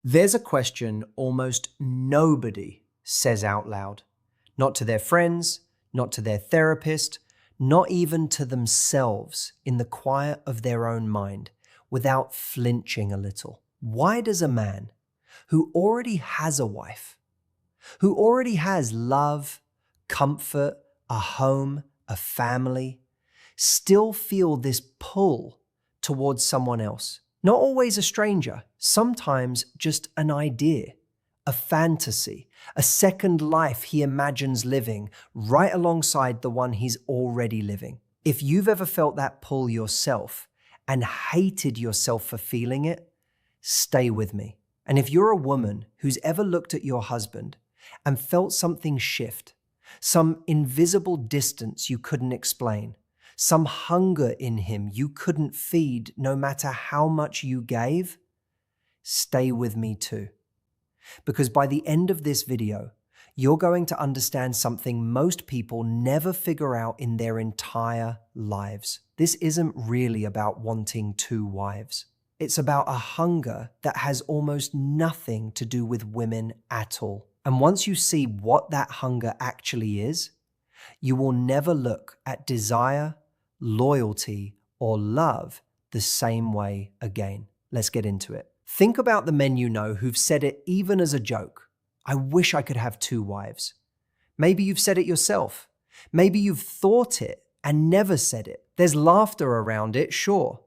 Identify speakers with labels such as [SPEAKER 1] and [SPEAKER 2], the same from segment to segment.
[SPEAKER 1] There's a question almost nobody says out loud. Not to their friends, not to their therapist, not even to themselves in the quiet of their own mind, without flinching a little. Why does a man who already has a wife, who already has love, comfort, a home, a family, still feel this pull towards someone else? Not always a stranger, sometimes just an idea, a fantasy, a second life he imagines living right alongside the one he's already living. If you've ever felt that pull yourself and hated yourself for feeling it, stay with me. And if you're a woman who's ever looked at your husband and felt something shift, some invisible distance you couldn't explain, some hunger in him you couldn't feed no matter how much you gave, stay with me too. Because by the end of this video, you're going to understand something most people never figure out in their entire lives. This isn't really about wanting two wives. It's about a hunger that has almost nothing to do with women at all. And once you see what that hunger actually is, you will never look at desire, loyalty, or love the same way again. Let's get into it. Think about the men you know who've said it even as a joke. I wish I could have two wives. Maybe you've said it yourself. Maybe you've thought it and never said it. There's laughter around it, sure.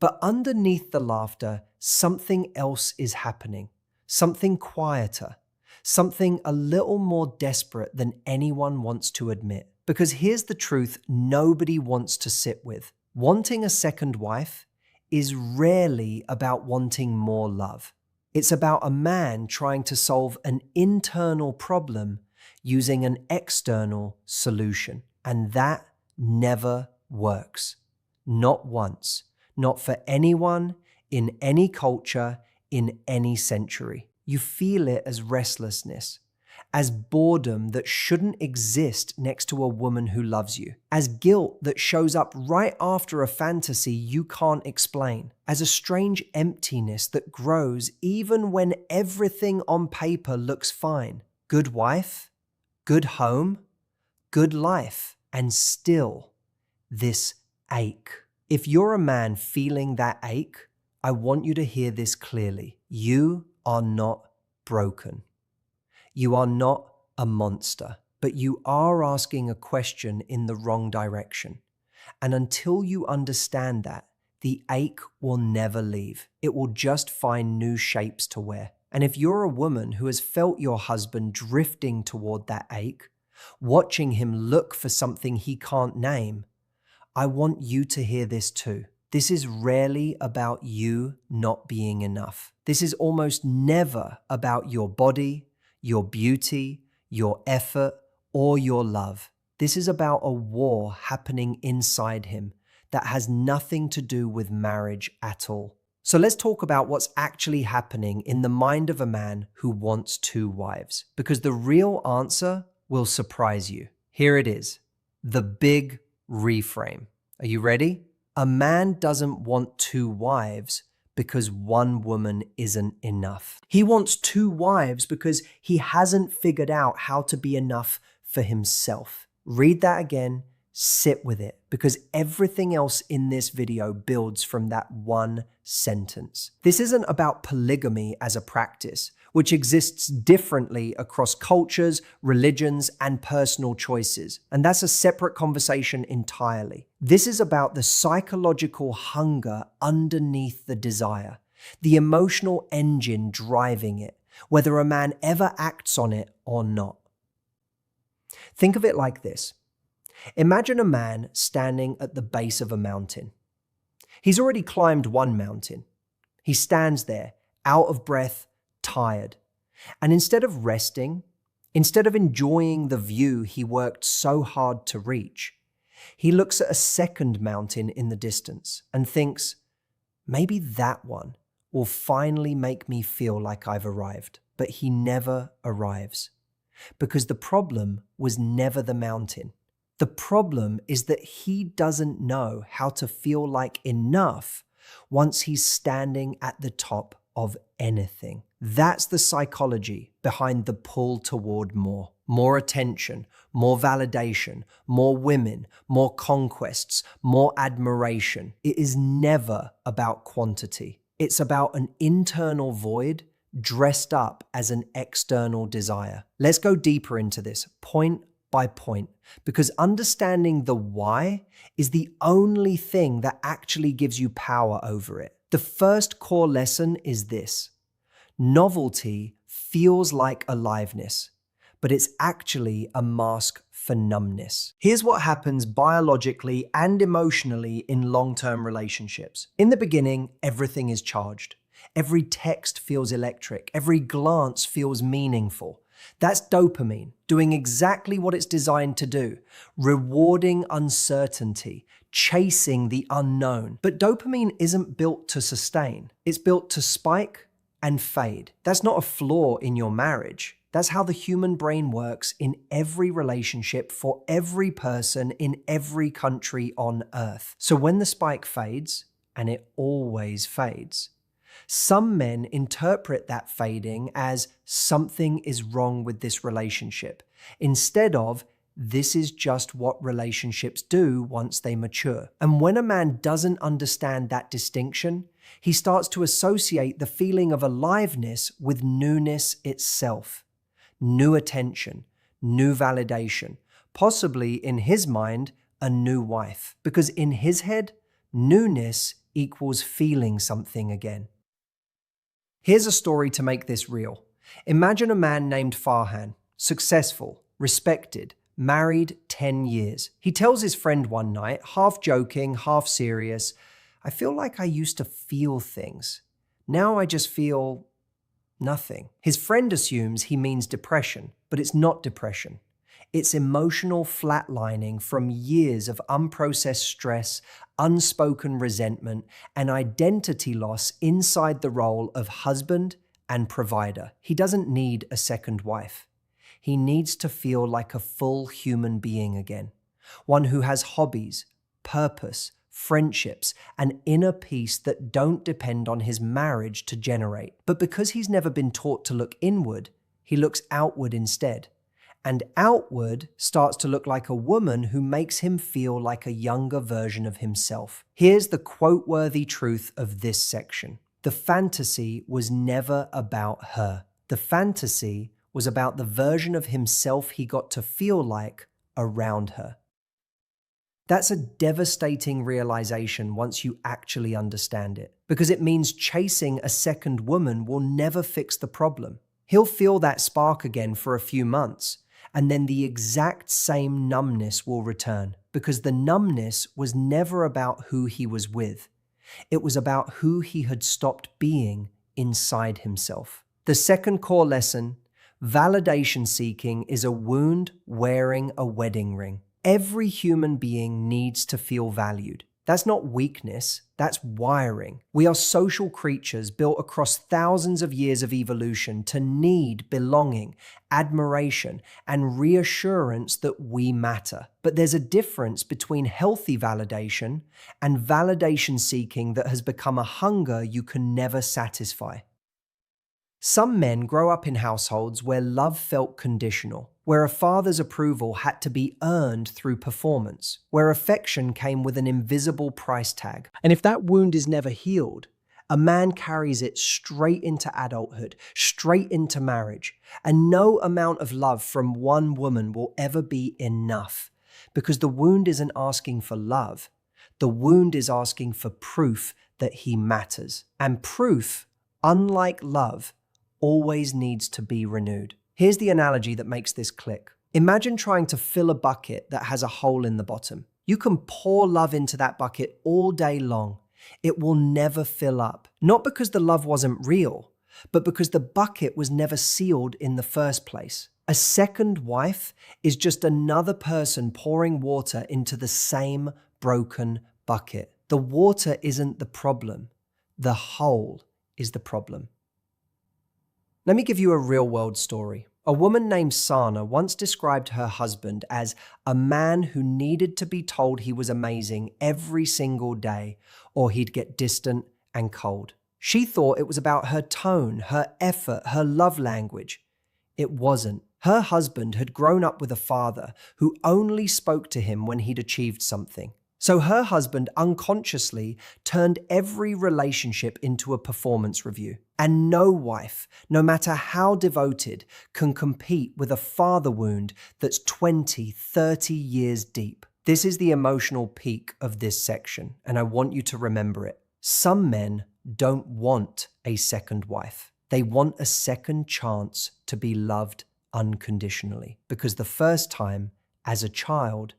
[SPEAKER 1] But underneath the laughter, something else is happening. Something quieter. Something a little more desperate than anyone wants to admit. Because here's the truth nobody wants to sit with. Wanting a second wife is rarely about wanting more love. It's about a man trying to solve an internal problem using an external solution. And that never works. Not once. Not for anyone, in any culture, in any century. You feel it as restlessness, as boredom that shouldn't exist next to a woman who loves you, as guilt that shows up right after a fantasy you can't explain, as a strange emptiness that grows even when everything on paper looks fine. Good wife, good home, good life, and still this ache. If you're a man feeling that ache, I want you to hear this clearly. You are not broken. You are not a monster, but you are asking a question in the wrong direction. And until you understand that, the ache will never leave. It will just find new shapes to wear. And if you're a woman who has felt your husband drifting toward that ache, watching him look for something he can't name, I want you to hear this too. This is rarely about you not being enough. This is almost never about your body, your beauty, your effort, or your love. This is about a war happening inside him that has nothing to do with marriage at all. So let's talk about what's actually happening in the mind of a man who wants two wives, because the real answer will surprise you. Here it is, the big reframe. Are you ready? A man doesn't want two wives because one woman isn't enough. He wants two wives because he hasn't figured out how to be enough for himself. Read that again, sit with it, because everything else in this video builds from that one sentence. This isn't about polygamy as a practice, which exists differently across cultures, religions, and personal choices. And that's a separate conversation entirely. This is about the psychological hunger underneath the desire, the emotional engine driving it, whether a man ever acts on it or not. Think of it like this. Imagine a man standing at the base of a mountain. He's already climbed one mountain. He stands there, out of breath, tired. And instead of resting, instead of enjoying the view he worked so hard to reach, he looks at a second mountain in the distance and thinks, maybe that one will finally make me feel like I've arrived. But he never arrives, because the problem was never the mountain. The problem is that he doesn't know how to feel like enough once he's standing at the top of anything. That's the psychology behind the pull toward more. More attention, more validation, more women, more conquests, more admiration. It is never about quantity. It's about an internal void dressed up as an external desire. Let's go deeper into this, point by point, because understanding the why is the only thing that actually gives you power over it. The first core lesson is this: novelty feels like aliveness, but it's actually a mask for numbness. Here's what happens biologically and emotionally in long-term relationships. In the beginning, everything is charged. Every text feels electric. Every glance feels meaningful. That's dopamine, doing exactly what it's designed to do, rewarding uncertainty, chasing the unknown. But dopamine isn't built to sustain. It's built to spike and fade. That's not a flaw in your marriage. That's how the human brain works in every relationship for every person in every country on Earth. So when the spike fades, and it always fades, some men interpret that fading as something is wrong with this relationship, instead of this is just what relationships do once they mature. And when a man doesn't understand that distinction, he starts to associate the feeling of aliveness with newness itself. New attention, new validation, possibly in his mind, a new wife. Because in his head, newness equals feeling something again. Here's a story to make this real. Imagine a man named Farhan, successful, respected, married 10 years. He tells his friend one night, half joking, half serious, "I feel like I used to feel things. Now I just feel nothing." His friend assumes he means depression, but it's not depression. It's emotional flatlining from years of unprocessed stress, unspoken resentment, and identity loss inside the role of husband and provider. He doesn't need a second wife. He needs to feel like a full human being again, one who has hobbies, purpose, friendships, and inner peace that don't depend on his marriage to generate. But because he's never been taught to look inward, he looks outward instead. And outward starts to look like a woman who makes him feel like a younger version of himself. Here's the quote-worthy truth of this section. The fantasy was never about her. The fantasy was about the version of himself he got to feel like around her. That's a devastating realization once you actually understand it, because it means chasing a second woman will never fix the problem. He'll feel that spark again for a few months, and then the exact same numbness will return, because the numbness was never about who he was with. It was about who he had stopped being inside himself. The second core lesson: validation seeking is a wound wearing a wedding ring. Every human being needs to feel valued. That's not weakness, that's wiring. We are social creatures built across thousands of years of evolution to need belonging, admiration, and reassurance that we matter. But there's a difference between healthy validation and validation seeking that has become a hunger you can never satisfy. Some men grow up in households where love felt conditional, where a father's approval had to be earned through performance, where affection came with an invisible price tag. And if that wound is never healed, a man carries it straight into adulthood, straight into marriage, and no amount of love from one woman will ever be enough, because the wound isn't asking for love. The wound is asking for proof that he matters. And proof, unlike love, always needs to be renewed. Here's the analogy that makes this click. Imagine trying to fill a bucket that has a hole in the bottom. You can pour love into that bucket all day long. It will never fill up. Not because the love wasn't real, but because the bucket was never sealed in the first place. A second wife is just another person pouring water into the same broken bucket. The water isn't the problem. The hole is the problem. Let me give you a real-world story. A woman named Sana once described her husband as a man who needed to be told he was amazing every single day, or he'd get distant and cold. She thought it was about her tone, her effort, her love language. It wasn't. Her husband had grown up with a father who only spoke to him when he'd achieved something. So her husband unconsciously turned every relationship into a performance review. And no wife, no matter how devoted, can compete with a father wound that's 20, 30 years deep. This is the emotional peak of this section, and I want you to remember it. Some men don't want a second wife. They want a second chance to be loved unconditionally, because the first time, as a child,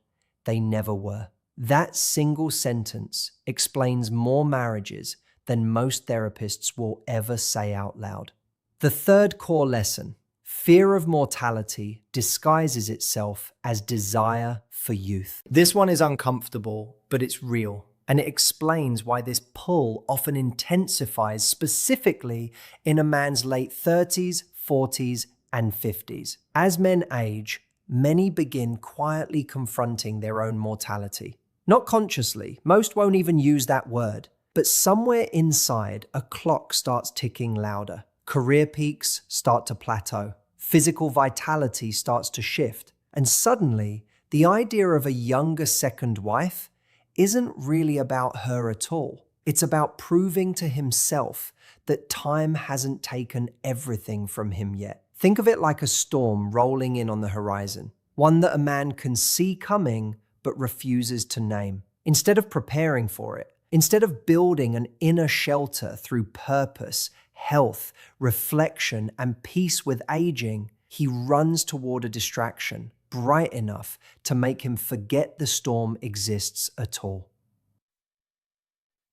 [SPEAKER 1] they never were. That single sentence explains more marriages than most therapists will ever say out loud. The third core lesson: fear of mortality disguises itself as desire for youth. This one is uncomfortable, but it's real. And it explains why this pull often intensifies specifically in a man's late 30s, 40s, and 50s. As men age, many begin quietly confronting their own mortality. Not consciously, most won't even use that word, but somewhere inside, a clock starts ticking louder. Career peaks start to plateau. Physical vitality starts to shift. And suddenly, the idea of a younger second wife isn't really about her at all. It's about proving to himself that time hasn't taken everything from him yet. Think of it like a storm rolling in on the horizon, one that a man can see coming but refuses to name. Instead of preparing for it, instead of building an inner shelter through purpose, health, reflection, and peace with aging, he runs toward a distraction bright enough to make him forget the storm exists at all.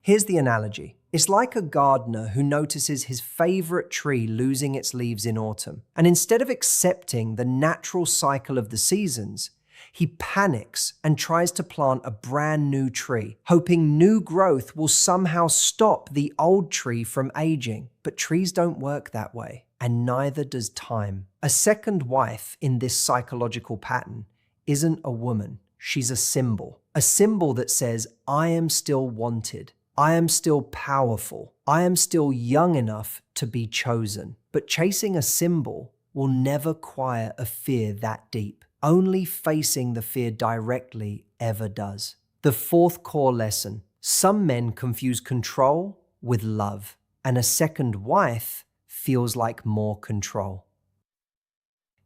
[SPEAKER 1] Here's the analogy. It's like a gardener who notices his favorite tree losing its leaves in autumn. And instead of accepting the natural cycle of the seasons, he panics and tries to plant a brand new tree, hoping new growth will somehow stop the old tree from aging. But trees don't work that way, and neither does time. A second wife in this psychological pattern isn't a woman, she's a symbol that says, I am still wanted. I am still powerful. I am still young enough to be chosen. But chasing a symbol will never quiet a fear that deep. Only facing the fear directly ever does. The fourth core lesson: some men confuse control with love, and a second wife feels like more control.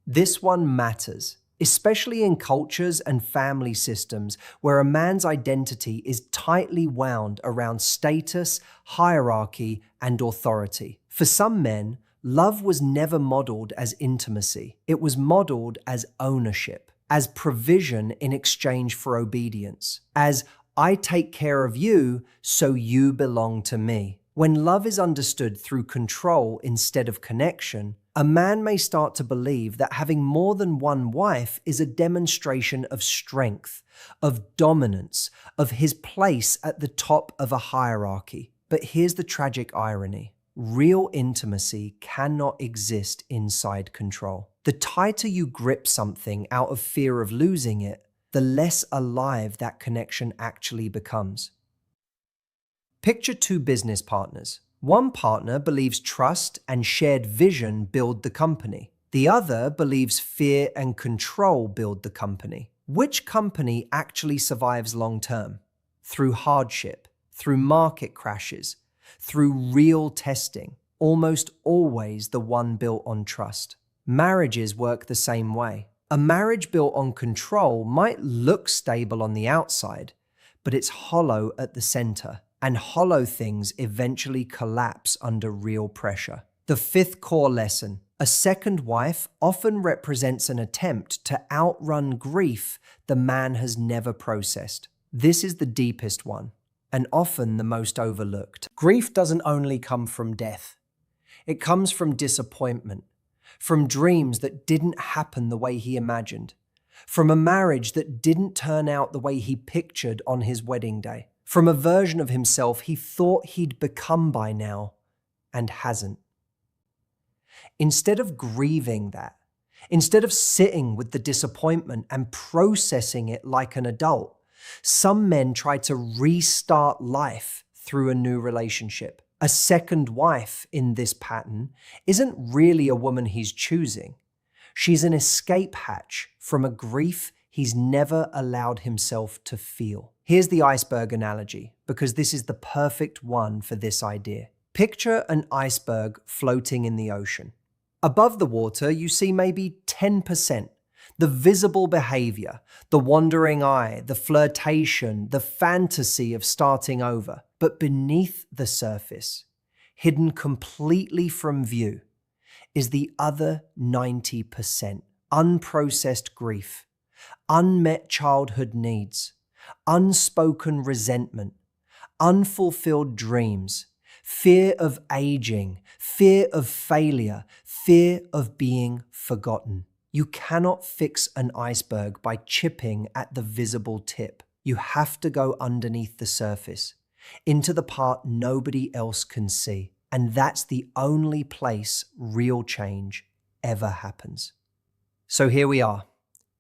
[SPEAKER 1] This one matters, especially in cultures and family systems where a man's identity is tightly wound around status, hierarchy, and authority. For some men, love was never modeled as intimacy. It was modeled as ownership, as provision in exchange for obedience, as I take care of you, so you belong to me. When love is understood through control instead of connection, a man may start to believe that having more than one wife is a demonstration of strength, of dominance, of his place at the top of a hierarchy. But here's the tragic irony. Real intimacy cannot exist inside control. The tighter you grip something out of fear of losing it, the less alive that connection actually becomes. Picture two business partners. One partner believes trust and shared vision build the company. The other believes fear and control build the company. Which company actually survives long term? Through hardship, through market crashes, through real testing. Almost always the one built on trust. Marriages work the same way. A marriage built on control might look stable on the outside, but it's hollow at the center. And hollow things eventually collapse under real pressure. The fifth core lesson: a second wife often represents an attempt to outrun grief the man has never processed. This is the deepest one, and often the most overlooked. Grief doesn't only come from death. It comes from disappointment, from dreams that didn't happen the way he imagined, from a marriage that didn't turn out the way he pictured on his wedding day, from a version of himself he thought he'd become by now and hasn't. Instead of grieving that, instead of sitting with the disappointment and processing it like an adult, some men try to restart life through a new relationship. A second wife in this pattern isn't really a woman he's choosing. She's an escape hatch from a grief he's never allowed himself to feel. Here's the iceberg analogy, because this is the perfect one for this idea. Picture an iceberg floating in the ocean. Above the water, you see maybe 10%. The visible behavior, the wandering eye, the flirtation, the fantasy of starting over. But beneath the surface, hidden completely from view, is the other 90%. Unprocessed grief, unmet childhood needs, unspoken resentment, unfulfilled dreams, fear of aging, fear of failure, fear of being forgotten. You cannot fix an iceberg by chipping at the visible tip. You have to go underneath the surface, into the part nobody else can see. And that's the only place real change ever happens. So here we are.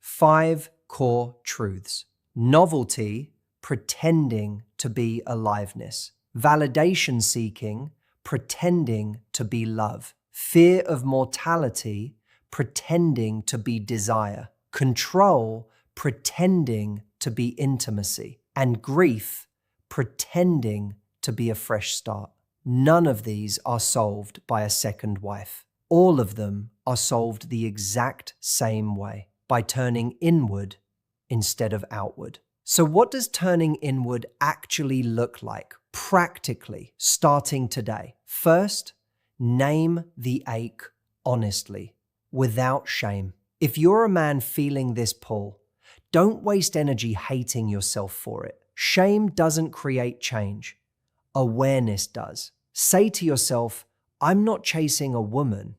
[SPEAKER 1] 5 core truths. Novelty, pretending to be aliveness. Validation seeking, pretending to be love. Fear of mortality, pretending to be desire. Control, pretending to be intimacy. And grief, pretending to be a fresh start. None of these are solved by a second wife. All of them are solved the exact same way, by turning inward instead of outward. So what does turning inward actually look like, practically, starting today? First, name the ache honestly, without shame. If you're a man feeling this pull, don't waste energy hating yourself for it. Shame doesn't create change. Awareness does. Say to yourself, I'm not chasing a woman.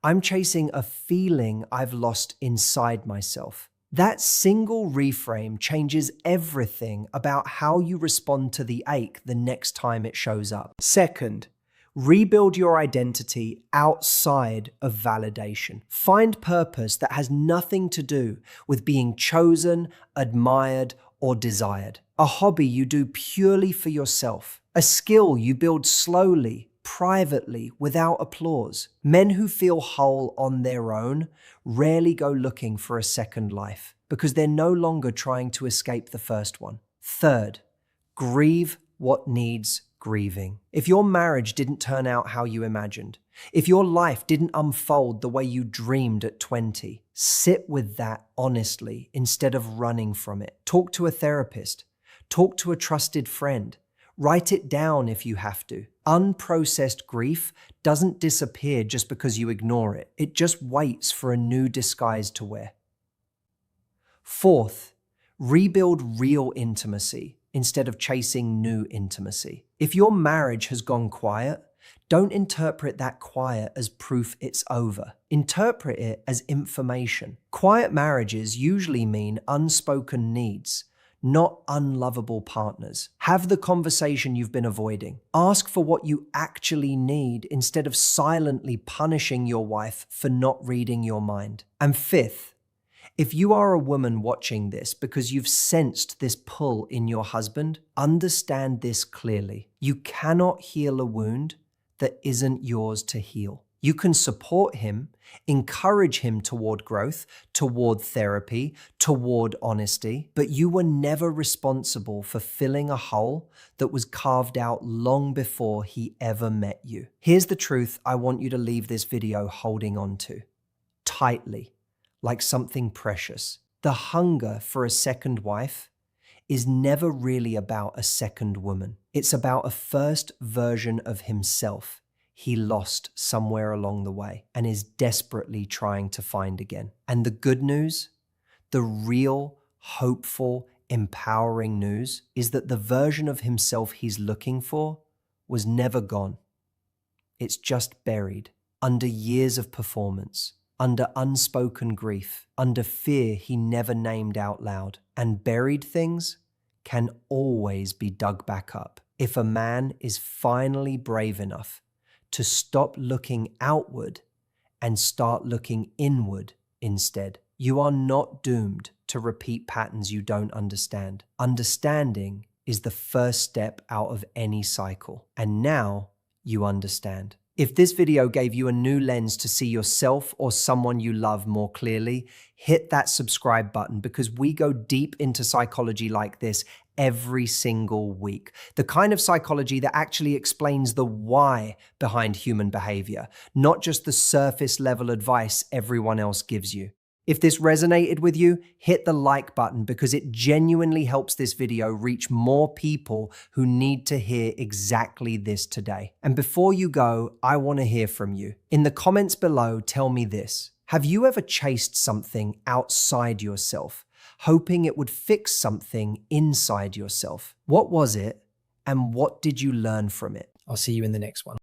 [SPEAKER 1] I'm chasing a feeling I've lost inside myself. That single reframe changes everything about how you respond to the ache the next time it shows up. Second, rebuild your identity outside of validation. Find purpose that has nothing to do with being chosen, admired, or desired. A hobby you do purely for yourself. A skill you build slowly, privately, without applause. Men who feel whole on their own rarely go looking for a second life because they're no longer trying to escape the first one. Third, grieve what needs grieving. If your marriage didn't turn out how you imagined, if your life didn't unfold the way you dreamed at 20, sit with that honestly instead of running from it. Talk to a therapist. Talk to a trusted friend. Write it down if you have to. Unprocessed grief doesn't disappear just because you ignore it. It just waits for a new disguise to wear. Fourth, rebuild real intimacy instead of chasing new intimacy. If your marriage has gone quiet, don't interpret that quiet as proof it's over. Interpret it as information. Quiet marriages usually mean unspoken needs, not unlovable partners. Have the conversation you've been avoiding. Ask for what you actually need instead of silently punishing your wife for not reading your mind. And fifth, if you are a woman watching this because you've sensed this pull in your husband, understand this clearly. You cannot heal a wound that isn't yours to heal. You can support him, encourage him toward growth, toward therapy, toward honesty, but you were never responsible for filling a hole that was carved out long before he ever met you. Here's the truth I want you to leave this video holding on to tightly, like something precious. The hunger for a second wife is never really about a second woman. It's about a first version of himself he lost somewhere along the way and is desperately trying to find again. And the good news, the real, hopeful, empowering news, is that the version of himself he's looking for was never gone. It's just buried under years of performance, under unspoken grief, under fear he never named out loud. And buried things can always be dug back up if a man is finally brave enough to stop looking outward and start looking inward instead. You are not doomed to repeat patterns you don't understand. Understanding is the first step out of any cycle. And now you understand. If this video gave you a new lens to see yourself or someone you love more clearly, hit that subscribe button because we go deep into psychology like this every single week. The kind of psychology that actually explains the why behind human behavior, not just the surface level advice everyone else gives you. If this resonated with you, hit the like button because it genuinely helps this video reach more people who need to hear exactly this today. And before you go, I want to hear from you. In the comments below, tell me this. Have you ever chased something outside yourself, hoping it would fix something inside yourself? What was it, and what did you learn from it? I'll see you in the next one.